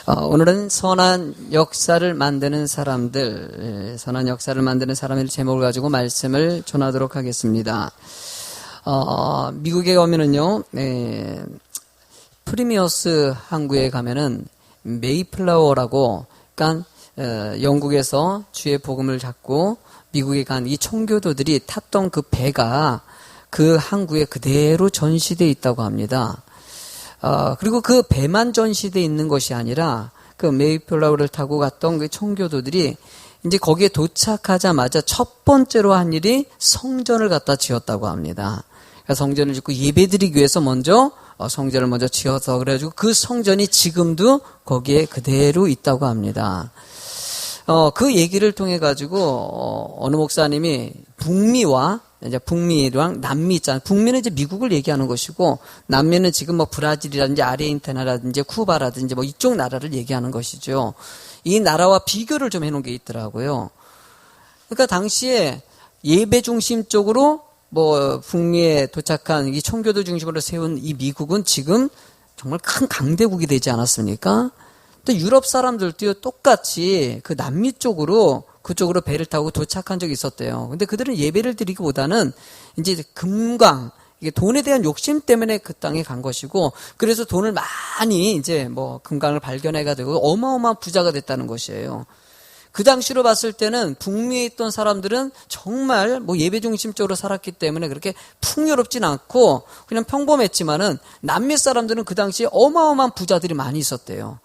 오늘은 선한 역사를 만드는 사람들, 선한 역사를 만드는 사람의 제목을 가지고 말씀을 전하도록 하겠습니다. 미국에 가면은요, 프리미어스 항구에 가면은 메이플라워라고, 그러니까 영국에서 주의 복음을 잡고 미국에 간 이 청교도들이 탔던 그 배가 그 항구에 그대로 전시되어 있다고 합니다. 그리고 그 배만 전시되어 있는 것이 아니라 그 메이플라워를 타고 갔던 그 청교도들이 이제 거기에 도착하자마자 첫 번째로 한 일이 성전을 갖다 지었다고 합니다. 그러니까 성전을 짓고 예배드리기 위해서 먼저 성전을 먼저 지어서 그래가지고 그 성전이 지금도 거기에 그대로 있다고 합니다. 그 얘기를 통해 가지고 어느 목사님이 북미랑 남미 있잖아요. 북미는 이제 미국을 얘기하는 것이고, 남미는 지금 뭐 브라질이라든지 아르헨티나라든지 쿠바라든지 뭐 이쪽 나라를 얘기하는 것이죠. 이 나라와 비교를 좀 해놓은 게 있더라고요. 그러니까 당시에 예배 중심적으로 뭐 북미에 도착한 이 청교도 중심으로 세운 이 미국은 지금 정말 큰 강대국이 되지 않았습니까? 또 유럽 사람들도 똑같이 그 남미 쪽으로 그쪽으로 배를 타고 도착한 적이 있었대요. 근데 그들은 예배를 드리기보다는 이제 금광, 이게 돈에 대한 욕심 때문에 그 땅에 간 것이고, 그래서 돈을 많이 이제 뭐 금광을 발견해가지고 어마어마한 부자가 됐다는 것이에요. 그 당시로 봤을 때는 북미에 있던 사람들은 정말 뭐 예배 중심적으로 살았기 때문에 그렇게 풍요롭진 않고 그냥 평범했지만은 남미 사람들은 그 당시에 어마어마한 부자들이 많이 있었대요.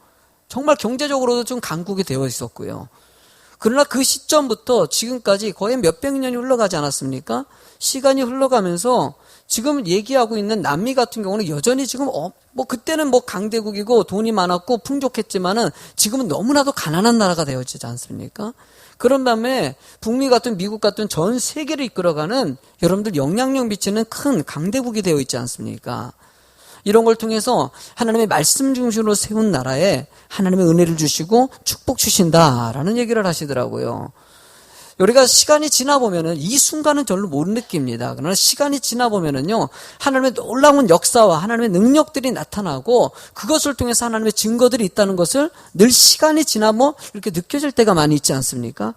정말 경제적으로도 좀 강국이 되어 있었고요. 그러나 그 시점부터 지금까지 거의 몇백 년이 흘러가지 않았습니까? 시간이 흘러가면서 지금 얘기하고 있는 남미 같은 경우는 여전히 지금 뭐 그때는 뭐 강대국이고 돈이 많았고 풍족했지만은 지금은 너무나도 가난한 나라가 되어지지 않습니까? 그런 다음에 북미 같은 미국 같은 전 세계를 이끌어가는 여러분들 영향력 미치는 큰 강대국이 되어 있지 않습니까? 이런 걸 통해서 하나님의 말씀 중심으로 세운 나라에 하나님의 은혜를 주시고 축복 주신다라는 얘기를 하시더라고요. 우리가 시간이 지나 보면은 이 순간은 별로 못 느낍니다. 그러나 시간이 지나 보면은요, 하나님의 놀라운 역사와 하나님의 능력들이 나타나고 그것을 통해서 하나님의 증거들이 있다는 것을 늘 시간이 지나면 이렇게 느껴질 때가 많이 있지 않습니까?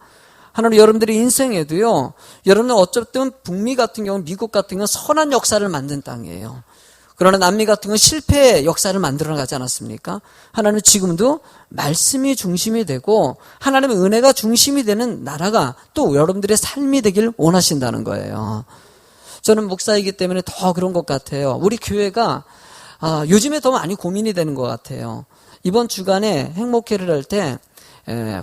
하나님 여러분들의 인생에도요, 여러분은 어쨌든 북미 같은 경우, 미국 같은 경우는 선한 역사를 만든 땅이에요. 그러나 남미 같은 건 실패의 역사를 만들어 가지 않았습니까? 하나님은 지금도 말씀이 중심이 되고 하나님의 은혜가 중심이 되는 나라가 또 여러분들의 삶이 되길 원하신다는 거예요. 저는 목사이기 때문에 더 그런 것 같아요. 우리 교회가 요즘에 더 많이 고민이 되는 것 같아요. 이번 주간에 행복회를 할 때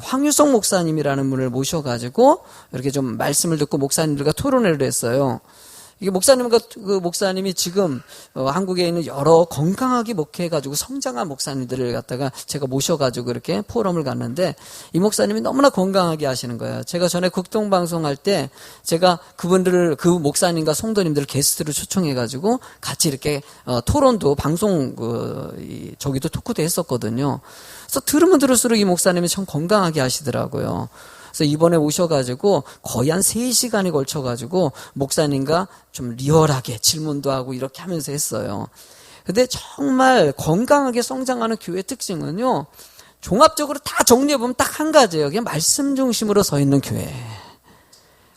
황유성 목사님이라는 분을 모셔가지고 이렇게 좀 말씀을 듣고 목사님들과 토론회를 했어요. 이게 목사님이 지금 한국에 있는 여러 건강하게 목회해가지고 성장한 목사님들을 갖다가 제가 모셔가지고 이렇게 포럼을 갔는데 이 목사님이 너무나 건강하게 하시는 거예요. 제가 전에 극동방송할 때 제가 그분들을 그 목사님과 성도님들을 게스트로 초청해가지고 같이 이렇게 토론도 방송 저기도 토크도 했었거든요. 그래서 들으면 들을수록 이 목사님이 참 건강하게 하시더라고요. 그래서 이번에 오셔가지고 거의 한 3시간에 걸쳐가지고 목사님과 좀 리얼하게 질문도 하고 이렇게 하면서 했어요. 근데 정말 건강하게 성장하는 교회 특징은요, 종합적으로 다 정리해보면 딱 한 가지예요. 그냥 말씀 중심으로 서 있는 교회.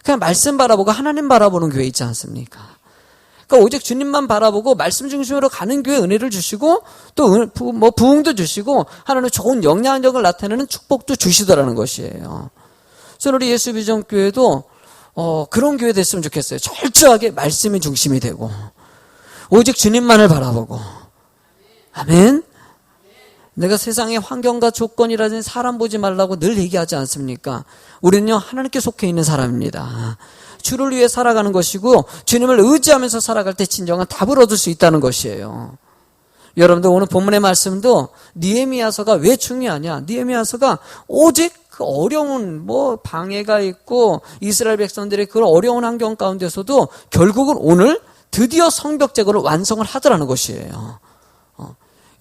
그냥 말씀 바라보고 하나님 바라보는 교회 있지 않습니까? 그러니까 오직 주님만 바라보고 말씀 중심으로 가는 교회 은혜를 주시고 또 뭐 부흥도 주시고 하나님 좋은 영향력을 나타내는 축복도 주시더라는 것이에요. 저는 우리 예수비전교회도 그런 교회 됐으면 좋겠어요. 철저하게 말씀이 중심이 되고 오직 주님만을 바라보고. 아멘. 내가 세상의 환경과 조건이라든지 사람 보지 말라고 늘 얘기하지 않습니까? 우리는요, 하나님께 속해 있는 사람입니다. 주를 위해 살아가는 것이고 주님을 의지하면서 살아갈 때 진정한 답을 얻을 수 있다는 것이에요. 여러분들 오늘 본문의 말씀도 느헤미야서가 왜 중요하냐? 느헤미야서가 오직 그 어려운 방해가 있고 이스라엘 백성들의 그런 어려운 환경 가운데서도 결국은 오늘 드디어 성벽 제거를 완성을 하더라는 것이에요.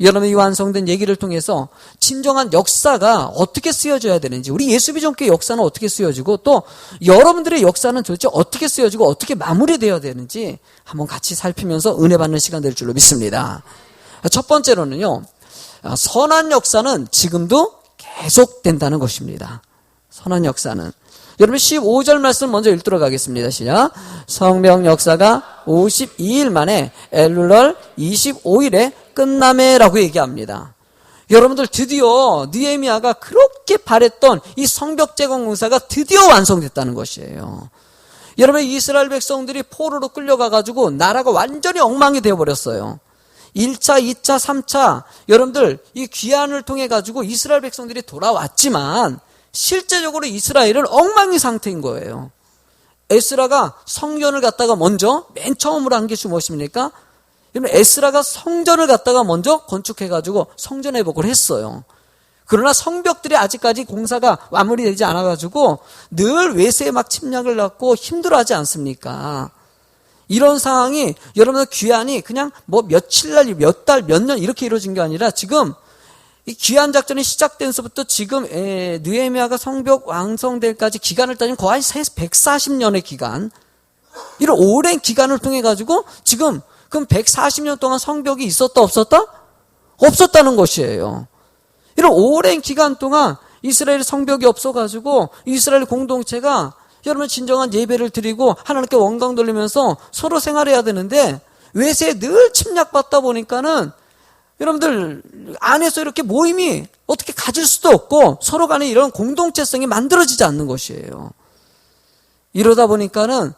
여러분 이 완성된 얘기를 통해서 진정한 역사가 어떻게 쓰여져야 되는지, 우리 예수비전교회 역사는 어떻게 쓰여지고 또 여러분들의 역사는 도대체 어떻게 쓰여지고 어떻게 마무리되어야 되는지 한번 같이 살피면서 은혜 받는 시간 될 줄로 믿습니다. 첫 번째로는요, 선한 역사는 지금도 계속된다는 것입니다. 선한 역사는. 여러분 15절 말씀 먼저 읽도록 하겠습니다. 시작. 성령 역사가 52일 만에 엘룰월 25일에 끝남에라고 얘기합니다. 여러분들 드디어 느헤미야가 그렇게 바랬던 이 성벽 재건 공사가 드디어 완성됐다는 것이에요. 여러분 이스라엘 백성들이 포로로 끌려가가지고 나라가 완전히 엉망이 되어버렸어요. 1차, 2차, 3차 여러분들 이 귀환을 통해 가지고 이스라엘 백성들이 돌아왔지만 실제적으로 이스라엘은 엉망인 상태인 거예요. 에스라가 성전을 갖다가 먼저 맨 처음으로 한 것이 무엇입니까? 에스라가 성전을 갖다가 먼저 건축해가지고 성전 회복을 했어요. 그러나 성벽들이 아직까지 공사가 마무리되지 않아가지고 늘 외세에 막 침략을 받고 힘들어하지 않습니까? 이런 상황이 여러분들 귀환이 그냥 뭐 며칠 날, 몇 달, 몇 년 이렇게 이루어진 게 아니라 지금 이 귀환 작전이 시작된서부터 지금 느헤미야가 성벽 완성될까지 기간을 따지면 거의 140년의 기간, 이런 오랜 기간을 통해 가지고 지금 그럼 140년 동안 성벽이 있었다 없었다? 없었다는 것이에요. 이런 오랜 기간 동안 이스라엘 성벽이 없어가지고 이스라엘 공동체가 여러분 진정한 예배를 드리고 하나님께 원광 돌리면서 서로 생활해야 되는데 외세에 늘 침략받다 보니까는 여러분들 안에서 이렇게 모임이 어떻게 가질 수도 없고 서로 간에 이런 공동체성이 만들어지지 않는 것이에요. 이러다 보니까는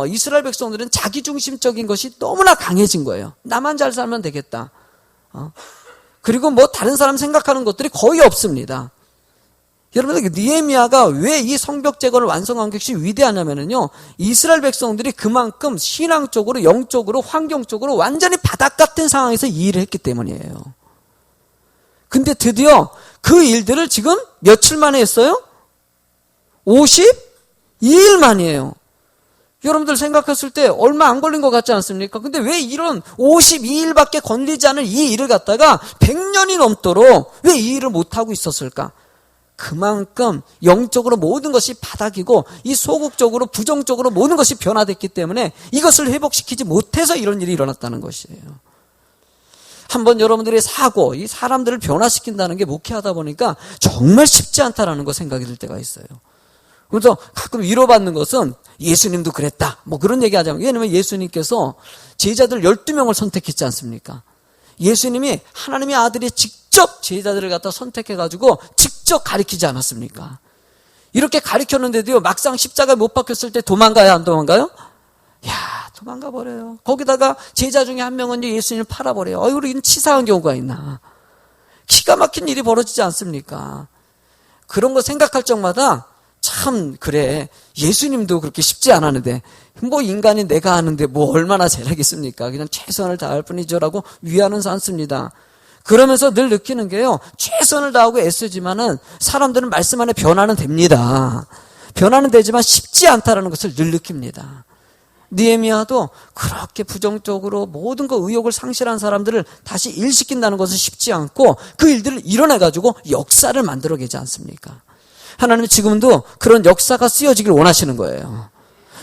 이스라엘 백성들은 자기중심적인 것이 너무나 강해진 거예요. 나만 잘 살면 되겠다. 그리고 뭐 다른 사람 생각하는 것들이 거의 없습니다. 여러분들 느헤미야가 왜 이 성벽 재건을 완성한 것이 위대하냐면요, 이스라엘 백성들이 그만큼 신앙적으로, 영적으로, 환경적으로 완전히 바닥 같은 상황에서 이 일을 했기 때문이에요. 근데 드디어 그 일들을 지금 며칠 만에 했어요? 52일 만이에요. 여러분들 생각했을 때 얼마 안 걸린 것 같지 않습니까? 근데 왜 이런 52일밖에 걸리지 않은 이 일을 갖다가 100년이 넘도록 왜 이 일을 못하고 있었을까? 그만큼 영적으로 모든 것이 바닥이고 이 소극적으로 부정적으로 모든 것이 변화됐기 때문에 이것을 회복시키지 못해서 이런 일이 일어났다는 것이에요. 한번 여러분들의 사고, 이 사람들을 변화시킨다는 게 목회하다 보니까 정말 쉽지 않다라는 거 생각이 들 때가 있어요. 그래서 가끔 위로받는 것은 예수님도 그랬다, 뭐 그런 얘기 하자면, 왜냐면 예수님께서 제자들 12명을 선택했지 않습니까? 예수님이 하나님의 아들이 직접 제자들을 갖다 선택해가지고 직접 가르치지 않았습니까? 이렇게 가르쳤는데도요, 막상 십자가에 못 박혔을 때 도망가요, 안 도망가요? 야, 도망가 버려요. 거기다가 제자 중에 한 명은 예수님을 팔아버려요. 이런 치사한 경우가 있나. 기가 막힌 일이 벌어지지 않습니까? 그런 거 생각할 적마다 참 그래, 예수님도 그렇게 쉽지 않았는데 뭐 인간이 내가 하는데 뭐 얼마나 잘하겠습니까? 그냥 최선을 다할 뿐이죠라고 위안은 삼습니다. 그러면서 늘 느끼는 게요, 최선을 다하고 애쓰지만은 사람들은 말씀 안에 변화는 됩니다. 변화는 되지만 쉽지 않다라는 것을 늘 느낍니다. 느헤미야도 그렇게 부정적으로 모든 거 의욕을 상실한 사람들을 다시 일시킨다는 것은 쉽지 않고 그 일들을 일어나가지고 역사를 만들어내지 않습니까? 하나님은 지금도 그런 역사가 쓰여지길 원하시는 거예요.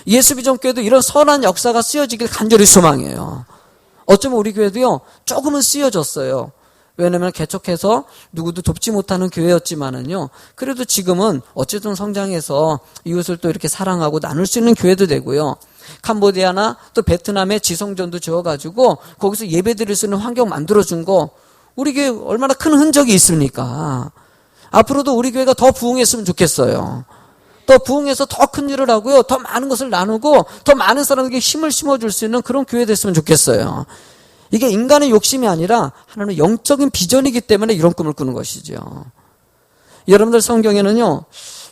예수비전교회도 이런 선한 역사가 쓰여지길 간절히 소망해요. 어쩌면 우리 교회도요, 조금은 쓰여졌어요. 왜냐면 개척해서 누구도 돕지 못하는 교회였지만은요, 그래도 지금은 어쨌든 성장해서 이웃을 또 이렇게 사랑하고 나눌 수 있는 교회도 되고요. 캄보디아나 또 베트남에 지성전도 지어가지고 거기서 예배 드릴 수 있는 환경 만들어준 거, 우리 교회 얼마나 큰 흔적이 있습니까? 앞으로도 우리 교회가 더 부흥했으면 좋겠어요. 더 부흥해서 더 큰 일을 하고요, 더 많은 것을 나누고 더 많은 사람에게 힘을 심어줄 수 있는 그런 교회 됐으면 좋겠어요. 이게 인간의 욕심이 아니라 하나님의 영적인 비전이기 때문에 이런 꿈을 꾸는 것이죠. 여러분들 성경에는요,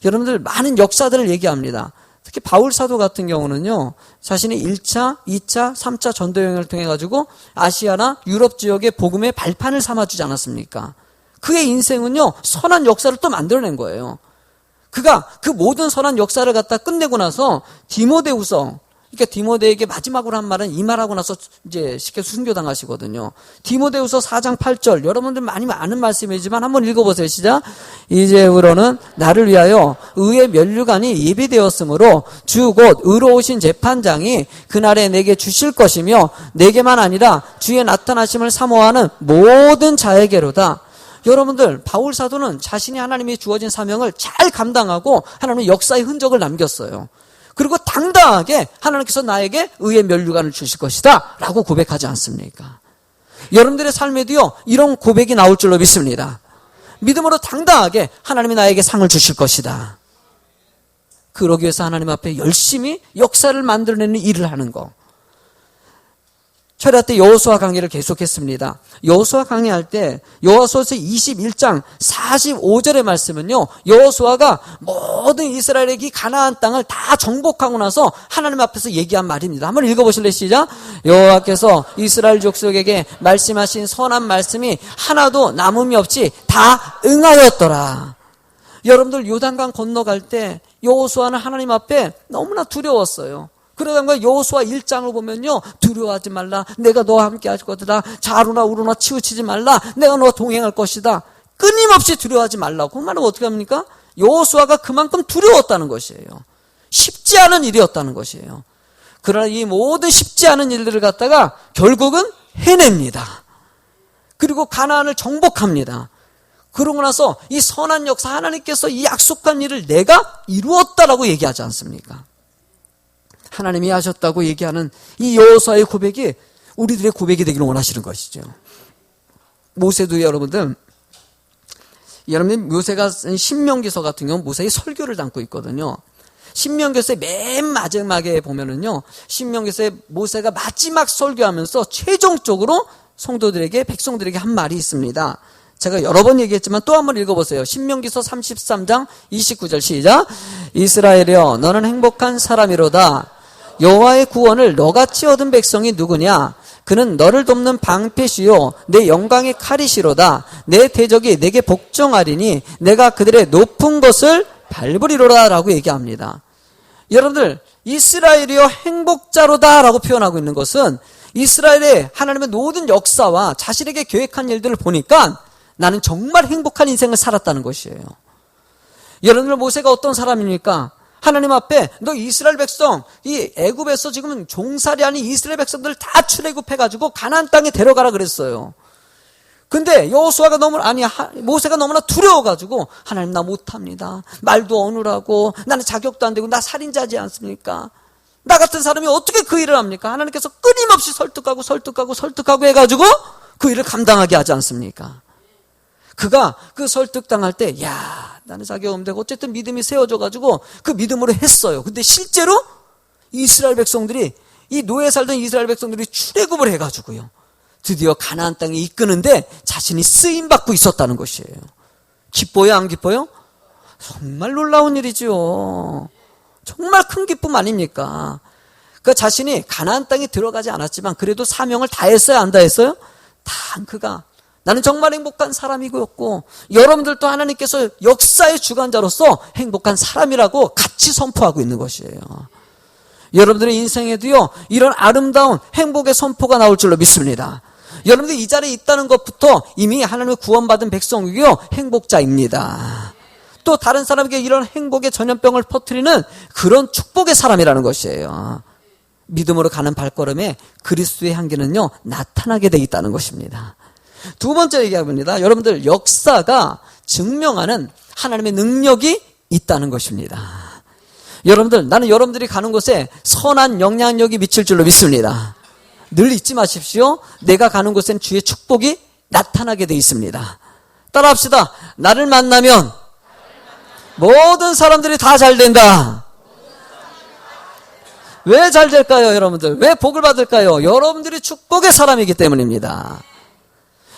여러분들 많은 역사들을 얘기합니다. 특히 바울 사도 같은 경우는요, 자신이 1차, 2차, 3차 전도 여행을 통해 가지고 아시아나 유럽 지역의 복음의 발판을 삼아주지 않았습니까? 그의 인생은요, 선한 역사를 또 만들어낸 거예요. 그가 그 모든 선한 역사를 갖다 끝내고 나서 디모데후서, 그러니까 디모데에게 마지막으로 한 말은 이 말하고 나서 이제 쉽게 순교당하시거든요. 디모데후서 4장 8절, 여러분들 많이 아는 말씀이지만 한번 읽어보세요. 시작. 이제부로는 나를 위하여 의의 면류관이 예비되었으므로 주 곧 의로우신 재판장이 그날에 내게 주실 것이며 내게만 아니라 주의 나타나심을 사모하는 모든 자에게로다. 여러분들, 바울 사도는 자신이 하나님이 주어진 사명을 잘 감당하고 하나님의 역사의 흔적을 남겼어요. 그리고 당당하게 하나님께서 나에게 의의 면류관을 주실 것이다 라고 고백하지 않습니까? 여러분들의 삶에도요, 이런 고백이 나올 줄로 믿습니다. 믿음으로 당당하게 하나님이 나에게 상을 주실 것이다. 그러기 위해서 하나님 앞에 열심히 역사를 만들어내는 일을 하는 거. 철야 때 여호수아 강의를 계속했습니다. 여호수아 강의할 때 여호수아서 21장 45절의 말씀은요, 여호수아가 모든 이스라엘에게 가나안 땅을 다 정복하고 나서 하나님 앞에서 얘기한 말입니다. 한번 읽어보실래요? 시작. 여호와께서 이스라엘 족속에게 말씀하신 선한 말씀이 하나도 남음이 없이 다 응하였더라. 여러분들 요단강 건너갈 때 여호수아는 하나님 앞에 너무나 두려웠어요. 그러다가 여호수아 1장을 보면요, 두려워하지 말라, 내가 너와 함께 할 것이다, 좌로나 우로나 치우치지 말라, 내가 너와 동행할 것이다. 끊임없이 두려워하지 말라고. 그 말은 어떻게 합니까? 여호수아가 그만큼 두려웠다는 것이에요. 쉽지 않은 일이었다는 것이에요. 그러나 이 모든 쉽지 않은 일들을 갖다가 결국은 해냅니다. 그리고 가나안을 정복합니다. 그러고 나서 이 선한 역사, 하나님께서 이 약속한 일을 내가 이루었다라고 얘기하지 않습니까? 하나님이 하셨다고 얘기하는 이 여호수아의 고백이 우리들의 고백이 되기를 원하시는 것이죠. 모세도 여러분들 모세가 쓴 신명기서 같은 경우는 모세의 설교를 담고 있거든요. 신명기서의 맨 마지막에 보면은요, 신명기서에 모세가 마지막 설교하면서 최종적으로 성도들에게, 백성들에게 한 말이 있습니다. 제가 여러 번 얘기했지만 또 한번 읽어보세요. 신명기서 33장 29절 시작. 이스라엘이여, 너는 행복한 사람이로다. 여호와의 구원을 너같이 얻은 백성이 누구냐? 그는 너를 돕는 방패시요 내 영광의 칼이시로다. 내 대적이 내게 복종하리니 내가 그들의 높은 것을 밟으리로다 라고 얘기합니다. 여러분들, 이스라엘이여 행복자로다 라고 표현하고 있는 것은 이스라엘의 하나님의 모든 역사와 자신에게 계획한 일들을 보니까 나는 정말 행복한 인생을 살았다는 것이에요. 여러분들, 모세가 어떤 사람입니까? 하나님 앞에 너 이스라엘 백성, 이 애굽에서 지금 종살이 아닌 이스라엘 백성들 다 출애굽해가지고 가나안 땅에 데려가라 그랬어요. 근데 여호수아가 모세가 너무나 두려워가지고 하나님 나 못합니다. 말도 어눌하고 나는 자격도 안 되고 나 살인자지 않습니까? 나 같은 사람이 어떻게 그 일을 합니까? 하나님께서 끊임없이 설득하고 해가지고 그 일을 감당하게 하지 않습니까? 그가 그 설득당할 때, 나는 자격 없는데 어쨌든 믿음이 세워져가지고 그 믿음으로 했어요. 근데 실제로 이스라엘 백성들이, 이 노예 살던 이스라엘 백성들이 출애굽을 해가지고요, 드디어 가나안 땅에 이끄는데 자신이 쓰임받고 있었다는 것이에요. 기뻐요, 안 기뻐요? 정말 놀라운 일이죠. 정말 큰 기쁨 아닙니까? 그 자신이 가나안 땅에 들어가지 않았지만 그래도 사명을 다했어요, 안 다했어요? 다 그가 나는 정말 행복한 사람이었고 여러분들도 하나님께서 역사의 주관자로서 행복한 사람이라고 같이 선포하고 있는 것이에요. 여러분들의 인생에도요, 이런 아름다운 행복의 선포가 나올 줄로 믿습니다. 여러분들이 이 자리에 있다는 것부터 이미 하나님의 구원받은 백성이고요, 행복자입니다. 또 다른 사람에게 이런 행복의 전염병을 퍼뜨리는 그런 축복의 사람이라는 것이에요. 믿음으로 가는 발걸음에 그리스도의 향기는요, 나타나게 돼 있다는 것입니다. 두 번째 얘기합니다. 여러분들, 역사가 증명하는 하나님의 능력이 있다는 것입니다. 여러분들, 나는 여러분들이 가는 곳에 선한 영향력이 미칠 줄로 믿습니다. 늘 잊지 마십시오. 내가 가는 곳엔 주의 축복이 나타나게 돼 있습니다. 따라합시다. 나를 만나면 모든 사람들이 다 잘 된다. 왜 잘 될까요, 여러분들? 왜 복을 받을까요? 여러분들이 축복의 사람이기 때문입니다.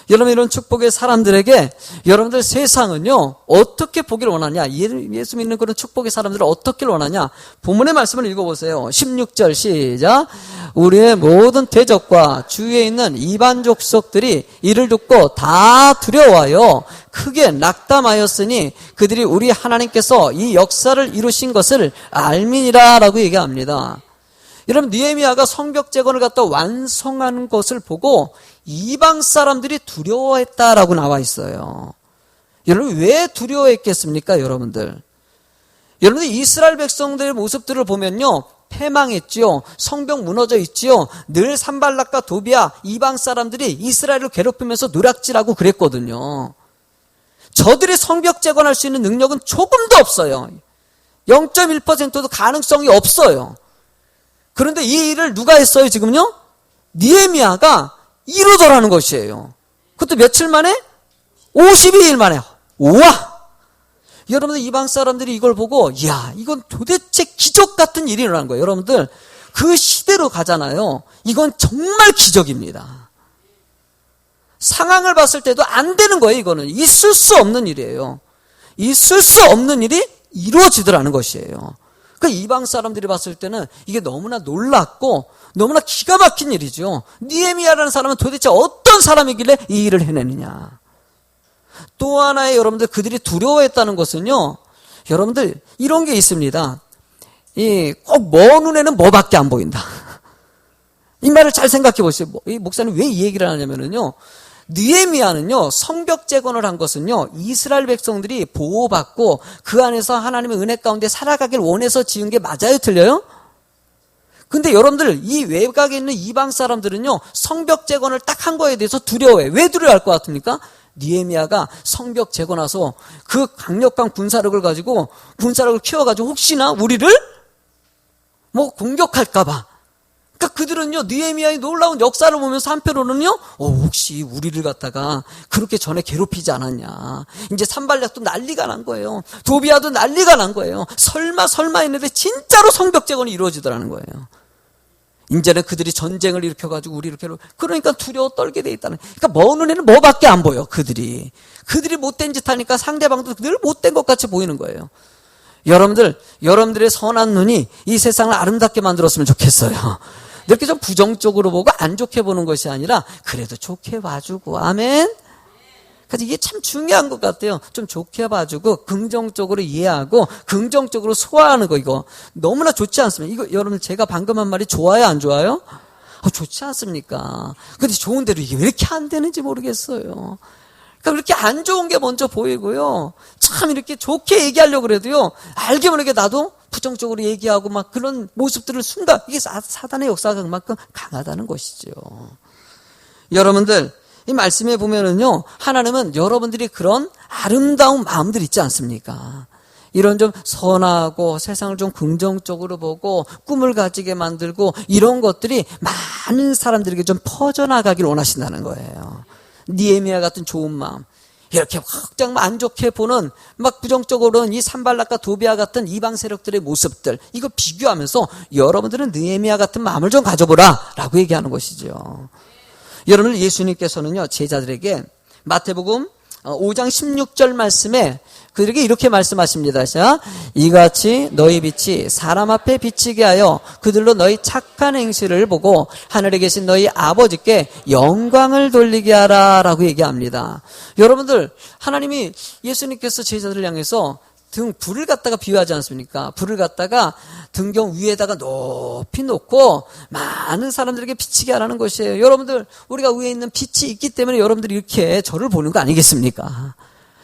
여러분, 이런 축복의 사람들에게 여러분들 세상은요, 어떻게 보기를 원하냐? 예수 믿는 그런 축복의 사람들을 어떻게 원하냐? 본문의 말씀을 읽어보세요. 16절 시작. 우리의 모든 대적과 주위에 있는 이반 족속들이 이를 듣고 다 두려워하여 크게 낙담하였으니 그들이 우리 하나님께서 이 역사를 이루신 것을 알미니라 라고 얘기합니다. 여러분, 느헤미야가 성벽 재건을 갖다 완성하는 것을 보고 이방 사람들이 두려워했다라고 나와 있어요. 여러분, 왜 두려워했겠습니까, 여러분들? 여러분들 이스라엘 백성들의 모습들을 보면요, 패망했지요. 성벽 무너져 있지요. 늘 산발락과 도비아 이방 사람들이 이스라엘을 괴롭히면서 누락질하고 그랬거든요. 저들이 성벽 재건할 수 있는 능력은 조금도 없어요. 0.1%도 가능성이 없어요. 그런데 이 일을 누가 했어요, 지금요? 느헤미야가 이루더라는 것이에요. 그것도 며칠 만에? 52일 만에. 우와! 여러분들 이방 사람들이 이걸 보고 이야, 이건 도대체 기적 같은 일이 일어난 거예요. 여러분들 그 시대로 가잖아요. 이건 정말 기적입니다. 상황을 봤을 때도 안 되는 거예요. 이거는 있을 수 없는 일이에요. 있을 수 없는 일이 이루어지더라는 것이에요. 그 이방 사람들이 봤을 때는 이게 너무나 놀랍고 너무나 기가 막힌 일이죠. 느헤미야라는 사람은 도대체 어떤 사람이길래 이 일을 해내느냐. 또 하나의 여러분들 그들이 두려워했다는 것은요, 여러분들 이런 게 있습니다. 꼭 먼 눈에는 뭐밖에 안 보인다. 이 말을 잘 생각해 보세요. 이 목사님 왜 이 얘기를 하냐면요, 느헤미야는요, 성벽 재건을 한 것은요, 이스라엘 백성들이 보호받고 그 안에서 하나님의 은혜 가운데 살아가길 원해서 지은 게 맞아요, 틀려요? 근데 여러분들 이 외곽에 있는 이방 사람들은요, 성벽 재건을 딱 한 거에 대해서 두려워해. 왜 두려워할 것 같습니까? 느헤미야가 성벽 재건해서 그 강력한 군사력을 가지고 군사력을 키워가지고 혹시나 우리를 공격할까봐. 그러니까 그들은요, 느헤미야의 놀라운 역사를 보면서 한편으로는요, 혹시 우리를 갖다가 그렇게 전에 괴롭히지 않았냐. 이제 산발락도 난리가 난 거예요. 도비아도 난리가 난 거예요. 설마 했는데 진짜로 성벽 재건이 이루어지더라는 거예요. 이제는 그들이 전쟁을 일으켜가지고 우리를 그러니까 두려워 떨게 돼 있다는. 그러니까 먼 눈에는 뭐밖에 안 보여. 그들이 못된 짓 하니까 상대방도 늘 못된 것 같이 보이는 거예요. 여러분들의 선한 눈이 이 세상을 아름답게 만들었으면 좋겠어요. 이렇게 좀 부정적으로 보고 안 좋게 보는 것이 아니라 그래도 좋게 봐주고. 아멘. 그래서 이게 참 중요한 것 같아요. 좀 좋게 봐주고 긍정적으로 이해하고 긍정적으로 소화하는 거, 이거 너무나 좋지 않습니까? 이거 여러분 제가 방금 한 말이 좋아요, 안 좋아요? 좋지 않습니까? 근데 좋은 대로 이게 왜 이렇게 안 되는지 모르겠어요. 그러니까 그렇게 안 좋은 게 먼저 보이고요. 참 이렇게 좋게 얘기하려고 그래도요, 알게 모르게 나도 부정적으로 얘기하고 막 그런 모습들을 순간, 이게 사단의 역사가 그만큼 강하다는 것이죠. 여러분들 이 말씀에 보면은요, 하나님은 여러분들이 그런 아름다운 마음들 있지 않습니까? 이런 좀 선하고 세상을 좀 긍정적으로 보고 꿈을 가지게 만들고 이런 것들이 많은 사람들에게 좀 퍼져나가길 원하신다는 거예요. 느헤미야 같은 좋은 마음, 이렇게 확장 안 좋게 보는 막 부정적으로는 이 산발락과 도비아 같은 이방 세력들의 모습들, 이거 비교하면서 여러분들은 느헤미야 같은 마음을 좀 가져보라 라고 얘기하는 것이죠. 여러분, 예수님께서는요, 제자들에게 마태복음 5장 16절 말씀에 그들에게 이렇게 말씀하십니다. 자, 이같이 너희 빛이 사람 앞에 비치게 하여 그들로 너희 착한 행실을 보고 하늘에 계신 너희 아버지께 영광을 돌리게 하라 라고 얘기합니다. 여러분들, 하나님이 예수님께서 제자들을 향해서 불을 갖다가 비유하지 않습니까? 불을 갖다가 등경 위에다가 높이 놓고 많은 사람들에게 비치게 하라는 것이에요. 여러분들, 우리가 위에 있는 빛이 있기 때문에 여러분들이 이렇게 저를 보는 거 아니겠습니까?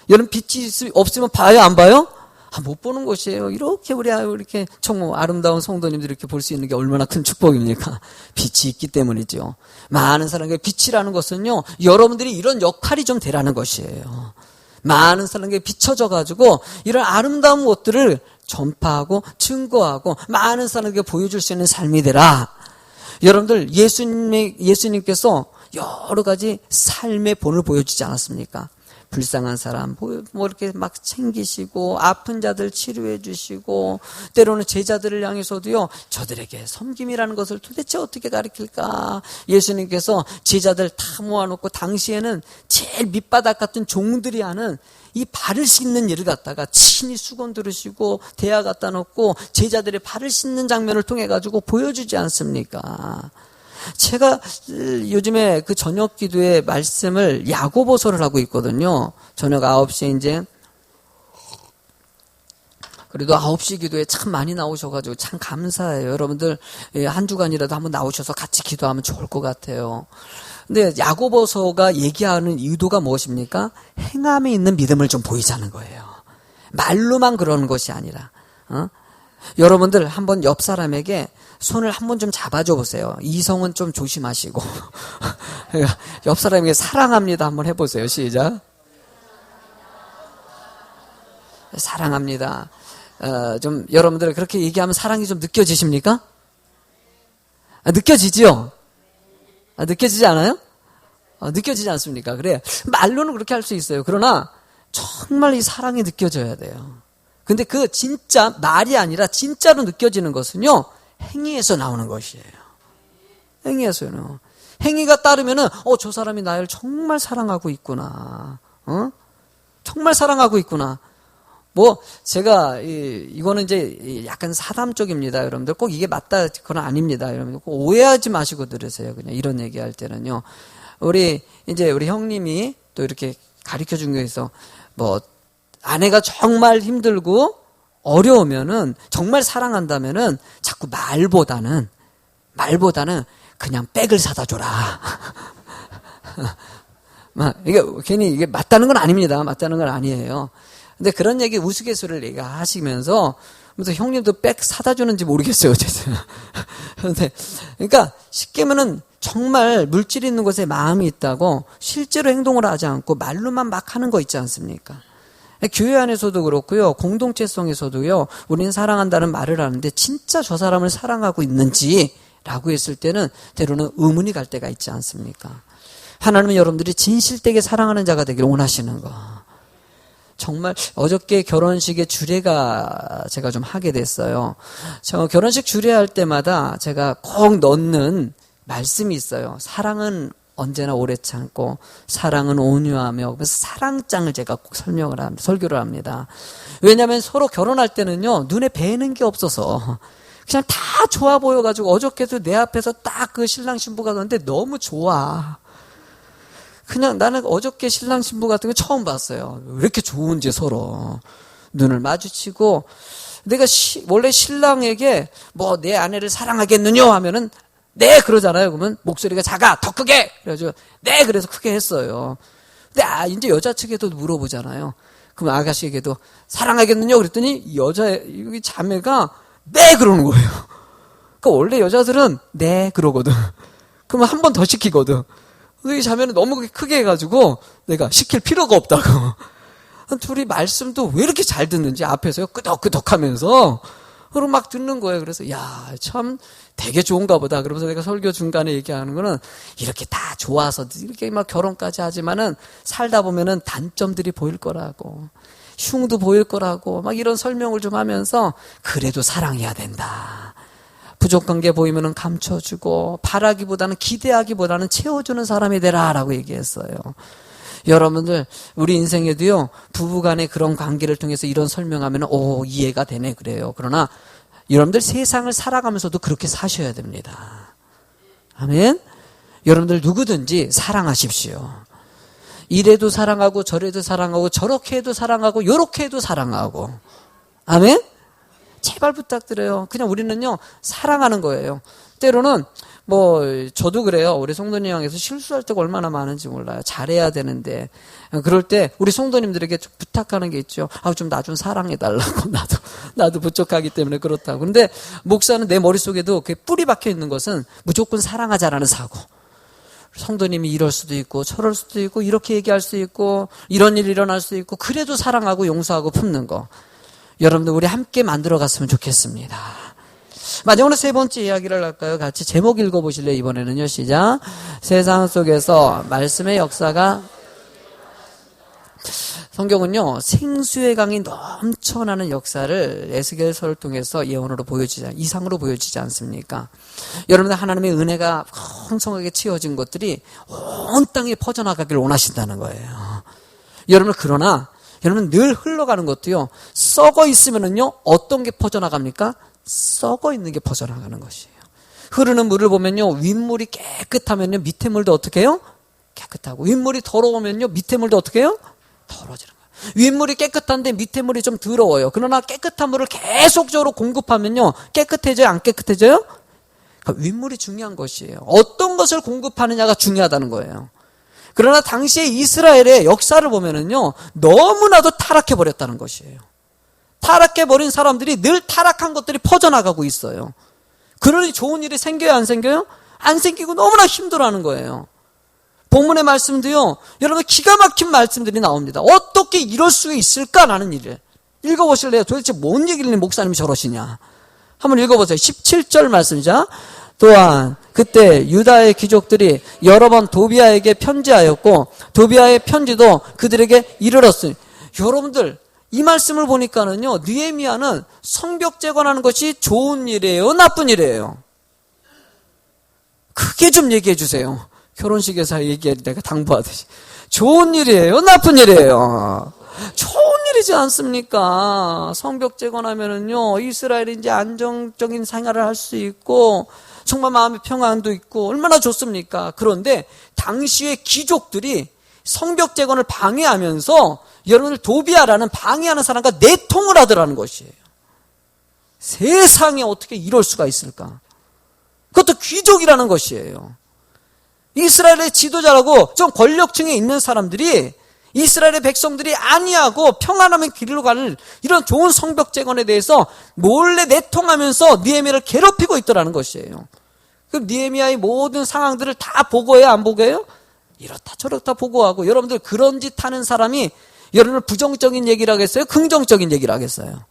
여러분, 빛이 없으면 봐요, 안 봐요? 못 보는 것이에요. 이렇게 이렇게 정말 아름다운 성도님들이 이렇게 볼 수 있는 게 얼마나 큰 축복입니까? 빛이 있기 때문이죠. 많은 사람에게 빛이라는 것은요, 여러분들이 이런 역할이 좀 되라는 것이에요. 많은 사람에게 비춰져가지고 이런 아름다운 것들을 전파하고 증거하고 많은 사람에게 보여줄 수 있는 삶이 되라. 여러분들, 예수님께서 여러 가지 삶의 본을 보여주지 않았습니까? 불쌍한 사람 이렇게 막 챙기시고 아픈 자들 치료해 주시고, 때로는 제자들을 향해서도요, 저들에게 섬김이라는 것을 도대체 어떻게 가르칠까. 예수님께서 제자들 다 모아놓고 당시에는 제일 밑바닥 같은 종들이 하는 이 발을 씻는 일을 갖다가 친히 수건 들으시고 대야 갖다 놓고 제자들의 발을 씻는 장면을 통해 가지고 보여주지 않습니까? 제가 요즘에 그 저녁 기도의 말씀을 야고보서를 하고 있거든요. 저녁 9시에 이제 그래도 9시 기도에 참 많이 나오셔가지고 참 감사해요. 여러분들 한 주간이라도 한번 나오셔서 같이 기도하면 좋을 것 같아요. 근데 야고보서가 얘기하는 의도가 무엇입니까? 행함에 있는 믿음을 좀 보이자는 거예요. 말로만 그러는 것이 아니라. 여러분들 한번 옆 사람에게 손을 한번 좀 잡아줘 보세요. 이성은 좀 조심하시고 옆 사람에게 사랑합니다 한번 해보세요. 시작. 사랑합니다. 좀 여러분들 그렇게 얘기하면 사랑이 좀 느껴지십니까? 느껴지지요? 느껴지지 않아요? 느껴지지 않습니까? 그래 말로는 그렇게 할 수 있어요. 그러나 정말 이 사랑이 느껴져야 돼요. 근데 그 진짜 말이 아니라 진짜로 느껴지는 것은요, 행위에서 나오는 것이에요. 행위에서요. 행위가 따르면은 저 사람이 나를 정말 사랑하고 있구나. 정말 사랑하고 있구나. 뭐 제가 이거는 이제 약간 사담 쪽입니다. 여러분들 꼭 이게 맞다 그건 아닙니다. 여러분들 꼭 오해하지 마시고 들으세요. 그냥 이런 얘기할 때는요. 우리 형님이 또 이렇게 가르쳐 준 거에서 뭐 아내가 정말 힘들고 어려우면은 정말 사랑한다면은 자꾸 말보다는 그냥 백을 사다 줘라. 이게 괜히 이게 맞다는 건 아닙니다. 맞다는 건 아니에요. 근데 그런 얘기 우스갯소리를 얘기하시면서 그래서 형님도 백 사다 주는지 모르겠어요. 어쨌든. 그런데 그러니까 쉽게 말하면 정말 물질 있는 곳에 마음이 있다고 실제로 행동을 하지 않고 말로만 막 하는 거 있지 않습니까? 교회 안에서도 그렇고요. 공동체성에서도요. 우리는 사랑한다는 말을 하는데 진짜 저 사람을 사랑하고 있는지라고 했을 때는 때로는 의문이 갈 때가 있지 않습니까? 하나님은 여러분들이 진실되게 사랑하는 자가 되기를 원하시는 거. 정말 어저께 결혼식에 주례가 제가 좀 하게 됐어요. 저 결혼식 주례할 때마다 제가 꼭 넣는 말씀이 있어요. 사랑은 언제나 오래 참고 사랑은 온유하며 그래서 사랑장을 제가 꼭 설교를 합니다. 왜냐하면 서로 결혼할 때는요 눈에 뵈는 게 없어서 그냥 다 좋아 보여가지고 어저께도 내 앞에서 딱 그 신랑 신부가 갔는데 너무 좋아. 그냥 나는 어저께 신랑 신부 같은 거 처음 봤어요. 왜 이렇게 좋은지 서로 눈을 마주치고 내가 원래 신랑에게 뭐 내 아내를 사랑하겠느냐 하면은 네 그러잖아요. 그러면 목소리가 작아 더 크게 그래가지고 네 그래서 크게 했어요. 근데 이제 여자 측에도 물어보잖아요. 그럼 아가씨에게도 사랑하겠느냐 그랬더니 여기 자매가 네 그러는 거예요. 그러니까 원래 여자들은 네 그러거든. 그러면 한 번 더 시키거든. 이 자매는 너무 크게 해가지고 내가 시킬 필요가 없다고. 둘이 말씀도 왜 이렇게 잘 듣는지 앞에서요 끄덕끄덕 하면서 그리고 막 듣는 거예요. 그래서 야 참 되게 좋은가 보다. 그러면서 내가 설교 중간에 얘기하는 거는 이렇게 다 좋아서 이렇게 막 결혼까지 하지만은 살다 보면은 단점들이 보일 거라고 흉도 보일 거라고 막 이런 설명을 좀 하면서 그래도 사랑해야 된다. 부족한 게 보이면은 감춰주고 바라기보다는 기대하기보다는 채워주는 사람이 되라라고 얘기했어요. 여러분들 우리 인생에도요 부부간의 그런 관계를 통해서 이런 설명하면 이해가 되네 그래요. 그러나 여러분들 세상을 살아가면서도 그렇게 사셔야 됩니다. 아멘. 여러분들 누구든지 사랑하십시오. 이래도 사랑하고 저래도 사랑하고 저렇게 해도 사랑하고 요렇게 해도 사랑하고 아멘. 제발 부탁드려요. 그냥 우리는요 사랑하는 거예요. 때로는 뭐 저도 그래요. 우리 송도님 향해서 실수할 때가 얼마나 많은지 몰라요. 잘해야 되는데 그럴 때 우리 송도님들에게 좀 부탁하는 게 있죠. 좀 나 좀 사랑해달라고. 나도 부족하기 때문에 그렇다고. 근데 목사는 내 머릿속에도 그 뿌리 박혀 있는 것은 무조건 사랑하자라는 사고. 성도님이 이럴 수도 있고 저럴 수도 있고 이렇게 얘기할 수 있고 이런 일이 일어날 수도 있고 그래도 사랑하고 용서하고 품는 거. 여러분들 우리 함께 만들어 갔으면 좋겠습니다. 마지막으로 세 번째 이야기를 할까요? 같이 제목 읽어보실래요? 이번에는요. 시작. 세상 속에서 말씀의 역사가 성경은요. 생수의 강이 넘쳐나는 역사를 에스겔서를 통해서 예언으로 이상으로 보여지지 않습니까? 여러분들 하나님의 은혜가 풍성하게 채워진 것들이 온 땅에 퍼져나가기를 원하신다는 거예요. 그러나 여러분 늘 흘러가는 것도요. 썩어 있으면은요. 어떤 게 퍼져나갑니까? 썩어 있는 게 퍼져나가는 것이에요. 흐르는 물을 보면요. 윗물이 깨끗하면요. 밑에 물도 어떻게 해요? 깨끗하고 윗물이 더러우면요. 밑에 물도 어떻게 해요? 더러워지는 거예요. 윗물이 깨끗한데 밑에 물이 좀 더러워요. 그러나 깨끗한 물을 계속적으로 공급하면요, 깨끗해져요, 안 깨끗해져요? 그러니까 윗물이 중요한 것이에요. 어떤 것을 공급하느냐가 중요하다는 거예요. 그러나 당시에 이스라엘의 역사를 보면은요, 너무나도 타락해버렸다는 것이에요. 타락해버린 사람들이 늘 타락한 것들이 퍼져나가고 있어요. 그러니 좋은 일이 생겨요, 안 생겨요? 안 생기고 너무나 힘들어하는 거예요. 본문의 말씀도요, 여러분 기가 막힌 말씀들이 나옵니다. 어떻게 이럴 수 있을까라는 일을 읽어보실래요? 도대체 뭔 얘기를 목사님이 저러시냐? 한번 읽어보세요. 17절 말씀이죠. 또한 그때 유다의 귀족들이 여러 번 도비아에게 편지하였고 도비아의 편지도 그들에게 이르렀으니, 여러분들 이 말씀을 보니까는요, 느헤미야는 성벽 재건하는 것이 좋은 일이에요, 나쁜 일이에요? 크게 좀 얘기해 주세요. 결혼식에서 얘기할 때 내가 당부하듯이. 좋은 일이에요, 나쁜 일이에요? 좋은 일이지 않습니까? 성벽 재건하면은요, 이스라엘이 이제 안정적인 생활을 할 수 있고 정말 마음의 평안도 있고 얼마나 좋습니까? 그런데 당시의 귀족들이 성벽 재건을 방해하면서 여러분들 도비아라는 방해하는 사람과 내통을 하더라는 것이에요. 세상에 어떻게 이럴 수가 있을까? 그것도 귀족이라는 것이에요. 이스라엘의 지도자라고 좀 권력층에 있는 사람들이 이스라엘의 백성들이 안위하고 평안하면 길로 가는 이런 좋은 성벽 재건에 대해서 몰래 내통하면서 느헤미야를 괴롭히고 있더라는 것이에요. 그럼 느헤미야의 모든 상황들을 다 보고해요, 안 보고해요? 이렇다 저렇다 보고하고. 여러분들 그런 짓 하는 사람이 여러분들 부정적인 얘기를 하겠어요? 긍정적인 얘기를 하겠어요?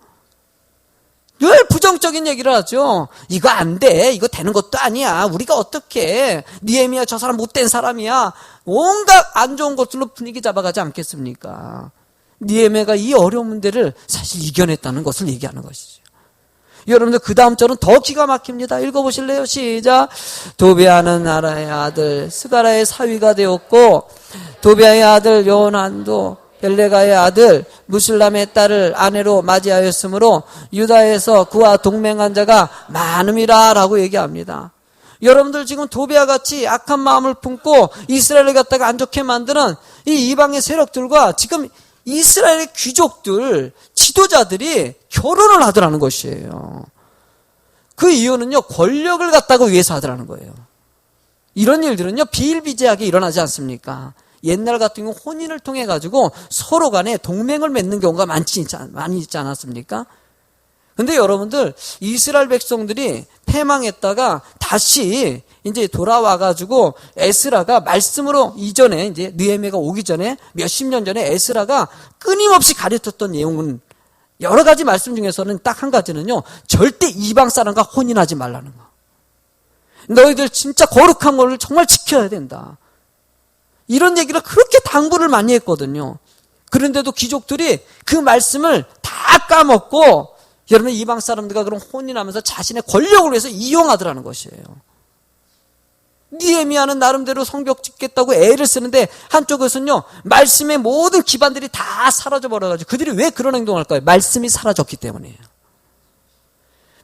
왜 부정적인 얘기를 하죠? 이거 안 돼, 이거 되는 것도 아니야, 우리가 어떻게, 느헤미야 저 사람 못된 사람이야, 온갖 안 좋은 것들로 분위기 잡아가지 않겠습니까? 느헤미야가 이 어려운 문제를 사실 이겨냈다는 것을 얘기하는 것이죠. 여러분들 그 다음 절은 더 기가 막힙니다. 읽어보실래요? 시작. 도비아는 나라의 아들 스가라의 사위가 되었고 도비아의 아들 요한도 벨레가의 아들 무슬람의 딸을 아내로 맞이하였으므로 유다에서 그와 동맹한 자가 많음이라 라고 얘기합니다. 여러분들 지금 도비아 같이 악한 마음을 품고 이스라엘을 갖다가 안 좋게 만드는 이 이방의 세력들과 지금 이스라엘의 귀족들, 지도자들이 결혼을 하더라는 것이에요. 그 이유는요, 권력을 갖다가 위해서 하더라는 거예요. 이런 일들은요, 비일비재하게 일어나지 않습니까? 옛날 같은 경우 혼인을 통해 가지고 서로 간에 동맹을 맺는 경우가 많이 있지 않았습니까? 근데 여러분들 이스라엘 백성들이 패망했다가 다시 이제 돌아와 가지고 에스라가 말씀으로 이전에 이제 느헤미야가 오기 전에 몇십 년 전에 에스라가 끊임없이 가르쳤던 내용은 여러 가지 말씀 중에서는 딱 한 가지는요, 절대 이방 사람과 혼인하지 말라는 거. 너희들 진짜 거룩한 것을 정말 지켜야 된다. 이런 얘기를 그렇게 당부를 많이 했거든요. 그런데도 귀족들이 그 말씀을 다 까먹고 여러분 이방 사람들과 그런 혼인하면서 자신의 권력을 위해서 이용하더라는 것이에요. 느헤미야는 나름대로 성벽 짓겠다고 애를 쓰는데 한쪽에서는요, 말씀의 모든 기반들이 다 사라져 버려가지고 그들이 왜 그런 행동을 할까요? 말씀이 사라졌기 때문이에요.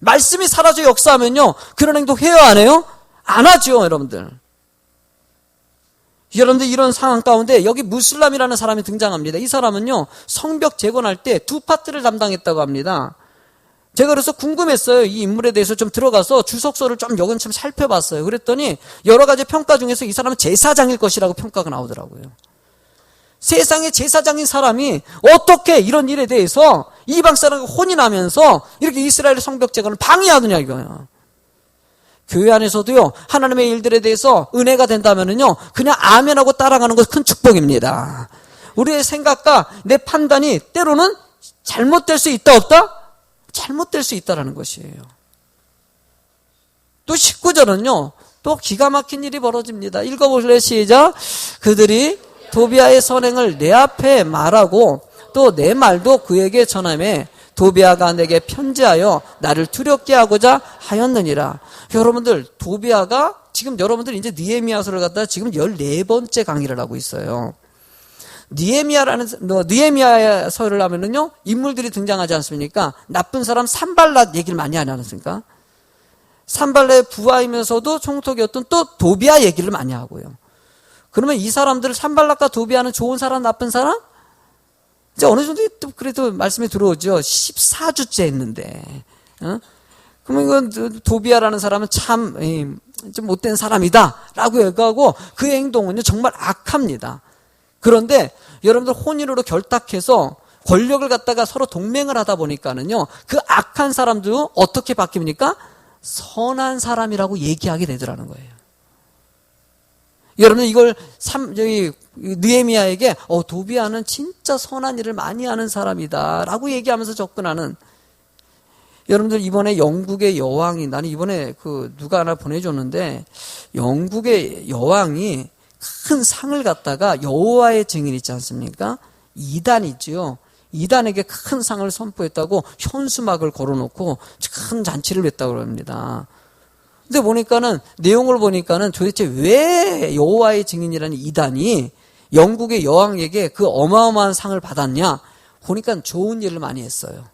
말씀이 사라져 역사하면요, 그런 행동 해요, 안 해요? 안 하죠, 여러분들. 여러분들 이런 상황 가운데 여기 무슬람이라는 사람이 등장합니다. 이 사람은요, 성벽 재건할 때 두 파트를 담당했다고 합니다. 제가 그래서 궁금했어요. 이 인물에 대해서 좀 들어가서 주석서를 좀 여근처럼 살펴봤어요. 그랬더니 여러 가지 평가 중에서 이 사람은 제사장일 것이라고 평가가 나오더라고요. 세상에 제사장인 사람이 어떻게 이런 일에 대해서 이방 사람과 혼인하면서 이렇게 이스라엘 성벽 재건을 방해하느냐 이거예요. 교회 안에서도요, 하나님의 일들에 대해서 은혜가 된다면은요, 그냥 아멘하고 따라가는 것은 큰 축복입니다. 우리의 생각과 내 판단이 때로는 잘못될 수 있다 없다? 잘못될 수 있다라는 것이에요. 또 19절은요, 또 기가 막힌 일이 벌어집니다. 읽어보실래요? 시작. 그들이 도비아의 선행을 내 앞에 말하고 또 내 말도 그에게 전하매 도비아가 내게 편지하여 나를 두렵게 하고자 하였느니라. 여러분들, 도비아가 지금 여러분들 이제 느헤미야서를 갖다 지금 14번째 강의를 하고 있어요. 느헤미야서를 하면은요, 인물들이 등장하지 않습니까? 나쁜 사람 산발랏 얘기를 많이 하지 않습니까? 산발랏의 부하이면서도 총독이었던 또 도비아 얘기를 많이 하고요. 그러면 이 사람들 산발랏과 도비아는 좋은 사람, 나쁜 사람? 이제 어느 정도 또 그래도 말씀이 들어오죠. 14주째 했는데. 그러면 이건 도비아라는 사람은 참 좀 못된 사람이다 라고 얘기하고 그 행동은요 정말 악합니다. 그런데 여러분들 혼인으로 결탁해서 권력을 갖다가 서로 동맹을 하다 보니까는요 그 악한 사람도 어떻게 바뀝니까? 선한 사람이라고 얘기하게 되더라는 거예요. 여러분 이걸 느헤미야에게 도비아는 진짜 선한 일을 많이 하는 사람이다 라고 얘기하면서 접근하는. 여러분들 이번에 영국의 여왕이, 나는 이번에 누가 하나 보내줬는데 영국의 여왕이 큰 상을 갖다가 여호와의 증인 있지 않습니까? 이단이죠. 이단에게 큰 상을 선포했다고 현수막을 걸어놓고 큰 잔치를 했다고 합니다. 근데 보니까는 내용을 보니까는 도대체 왜 여호와의 증인이라는 이단이 영국의 여왕에게 그 어마어마한 상을 받았냐? 보니까 좋은 일을 많이 했어요.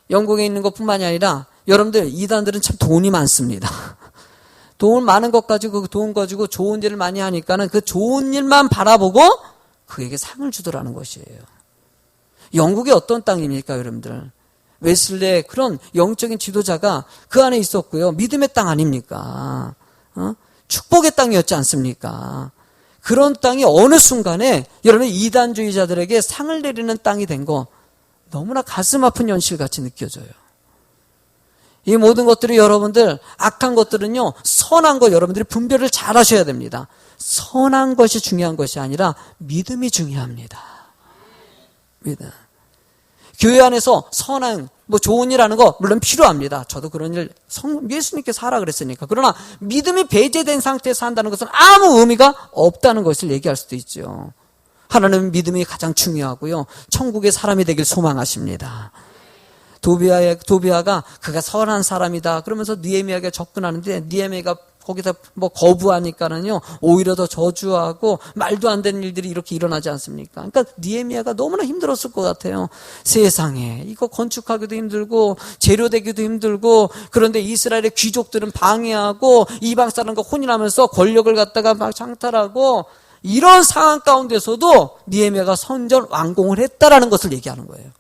영국에 있는 것뿐만이 아니라 여러분들 이단들은 참 돈이 많습니다. 돈 많은 것 가지고 그 돈 가지고 좋은 일을 많이 하니까는 그 좋은 일만 바라보고 그에게 상을 주더라는 것이에요. 영국이 어떤 땅입니까, 여러분들? 웨슬레 그런 영적인 지도자가 그 안에 있었고요. 믿음의 땅 아닙니까? 축복의 땅이었지 않습니까? 그런 땅이 어느 순간에 여러분 이단주의자들에게 상을 내리는 땅이 된 거 너무나 가슴 아픈 현실같이 느껴져요. 이 모든 것들이 여러분들 악한 것들은요 선한 거 여러분들이 분별을 잘 하셔야 됩니다. 선한 것이 중요한 것이 아니라 믿음이 중요합니다. 믿음. 교회 안에서 선한 좋은 일 하는 거 물론 필요합니다. 저도 그런 일 예수님께서 하라 그랬으니까. 그러나 믿음이 배제된 상태에서 한다는 것은 아무 의미가 없다는 것을 얘기할 수도 있죠. 하나님은 믿음이 가장 중요하고요. 천국의 사람이 되길 소망하십니다. 도비아가 그가 선한 사람이다 그러면서 느헤미야에게 접근하는데 느헤미야가 거기서 거부하니까는요 오히려 더 저주하고 말도 안 되는 일들이 이렇게 일어나지 않습니까? 그러니까 느헤미야가 너무나 힘들었을 것 같아요. 세상에 이거 건축하기도 힘들고 재료 되기도 힘들고 그런데 이스라엘의 귀족들은 방해하고 이방 사람과 혼인하면서 권력을 갖다가 막 장탈하고 이런 상황 가운데서도 느헤미야가 선전 완공을 했다라는 것을 얘기하는 거예요.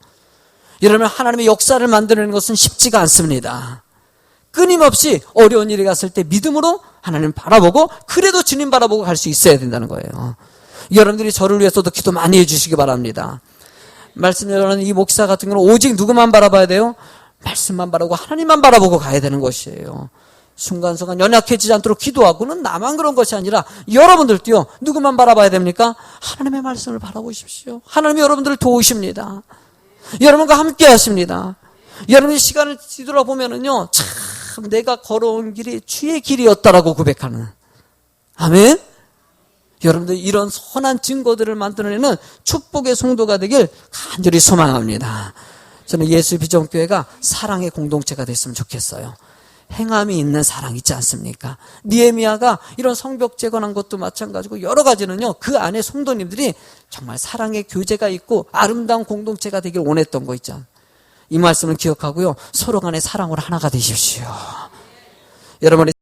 여러분 하나님의 역사를 만드는 것은 쉽지가 않습니다. 끊임없이 어려운 일이 갔을 때 믿음으로 하나님 바라보고 그래도 주님 바라보고 갈 수 있어야 된다는 거예요. 여러분들이 저를 위해서도 기도 많이 해주시기 바랍니다. 말씀드리는 이 목사 같은 경우는 오직 누구만 바라봐야 돼요? 말씀만 바라보고 하나님만 바라보고 가야 되는 것이에요. 순간순간 연약해지지 않도록 기도하고는 나만 그런 것이 아니라 여러분들도요. 누구만 바라봐야 됩니까? 하나님의 말씀을 바라보십시오. 하나님이 여러분들을 도우십니다. 여러분과 함께 하십니다. 여러분의 시간을 뒤돌아보면은요. 참 내가 걸어온 길이 주의 길이었다라고 고백하는. 아멘. 여러분들 이런 선한 증거들을 만들어내는 축복의 성도가 되길 간절히 소망합니다. 저는 예수 비전교회가 사랑의 공동체가 됐으면 좋겠어요. 행함이 있는 사랑 있지 않습니까? 느헤미야가 이런 성벽 재건한 것도 마찬가지고 여러 가지는요 그 안에 성도님들이 정말 사랑의 교제가 있고 아름다운 공동체가 되길 원했던 거 있죠. 이 말씀을 기억하고요 서로 간의 사랑으로 하나가 되십시오. 여러분의